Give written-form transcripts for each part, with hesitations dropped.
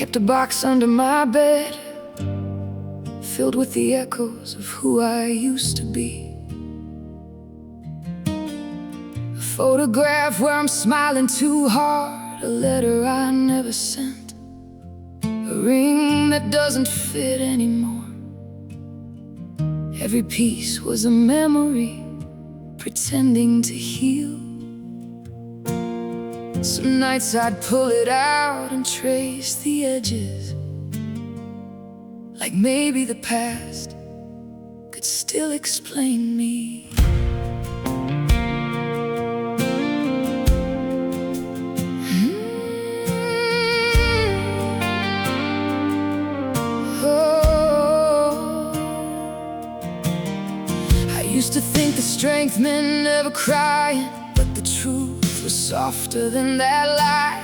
kept a box under my bed, filled with the echoes of who I used to be. A photograph where I'm smiling too hard, a letter I never sent, a ring that doesn't fit anymore. Every piece was a memory, pretending to heal. Some nights I'd pull it out and trace the edges, like maybe the past could still explain me. I used to think the strength meant never crying, but the truth was softer than that lie.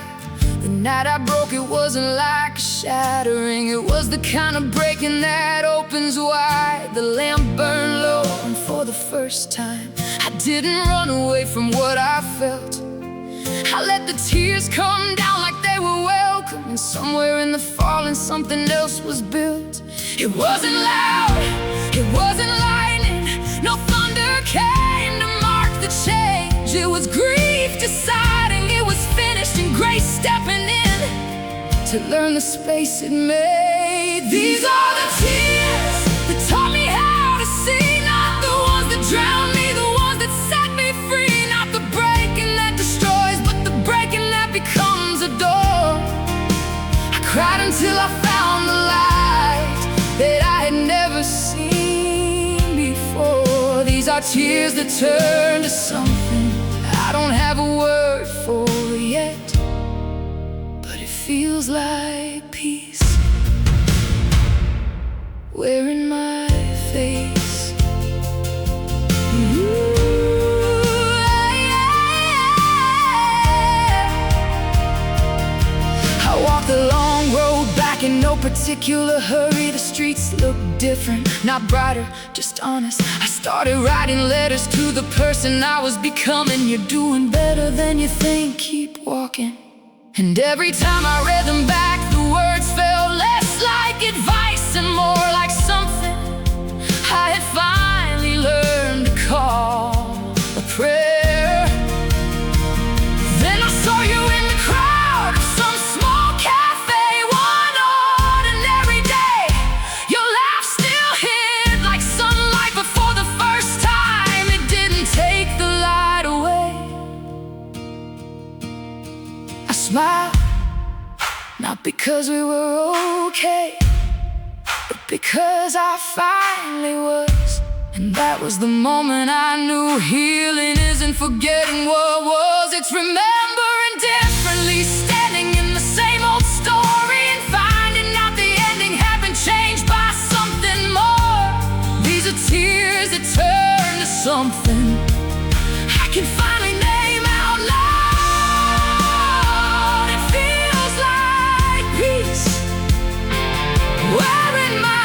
The night I broke, it wasn't like a shattering, it was the kind of breaking that opens wide. The lamp burned low, and for the first time I didn't run away from what I felt. I let the tears come down like they were welcome, and somewhere in the falling something else was built. It wasn't loud, it wasn't lightning, no thunder came to mark the change. It was grief deciding it was finished, and grace stepping in to learn the space it made. These are the tears that taught me how to see, not the ones that drowned me, the ones that set me free. Not the breaking that destroys, but the breaking that becomes a door. I cried until I found the light that I had never seen before. These are tears that turn to something I don't have a word for yet, but it feels like peace wearing my face. I walked the long road back in no particular hurry. The streets looked different, not brighter, just honest. I started writing letters to the person I was becoming. You're doing better than you think, keep walking. And every time I read them back, the words felt less like advice and more like something I had finally learned to call a prayer. Then I saw you in the crowd of some small cafe, one ordinary day. Your laugh still hit like sunlight, but for the first time it didn't take the light away. I smiled, not because we were okay, but because I finally was. And that was the moment I knew healing isn't forgetting what was, it's remembering differently, standing in the same old story and finding out the ending had been changed by something more. These are tears that turn to something I can finally name out loud. It feels like peace wearing my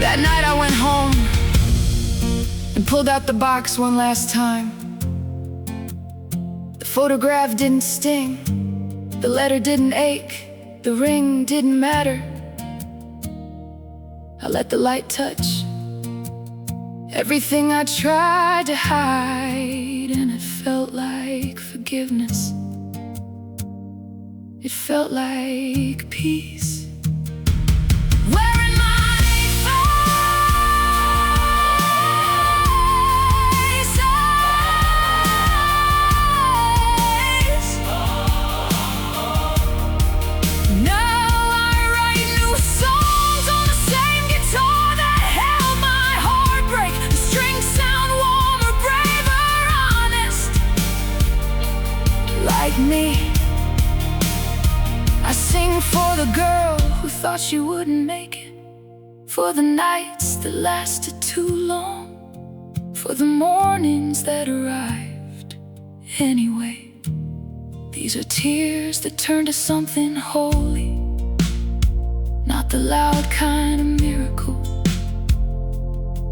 That night I went home and pulled out the box one last time. The photograph didn't sting, the letter didn't ache, the ring didn't matter. I let the light touch everything I tried to hide, and it felt like forgiveness. It felt like peace. Me, I sing for the girl who thought she wouldn't make it, for the nights that lasted too long, for the mornings that arrived anyway. These are tears that turn to something holy, not the loud kind of miracle,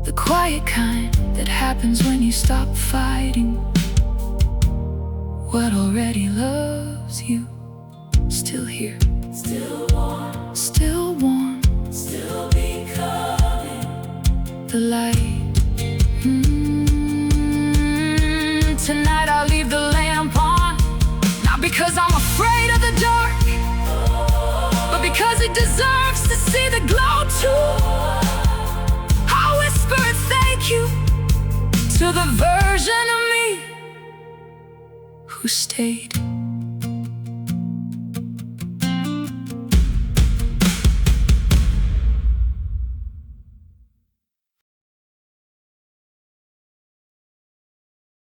the quiet kind that happens when you stop fighting what already loves you. Still here, still warm, still warm, still becoming the light. Tonight I'll leave the lamp on, not because I'm afraid of the dark, but because it deserves to see the glow too. I'll whisper thank you to the version of me who stayed.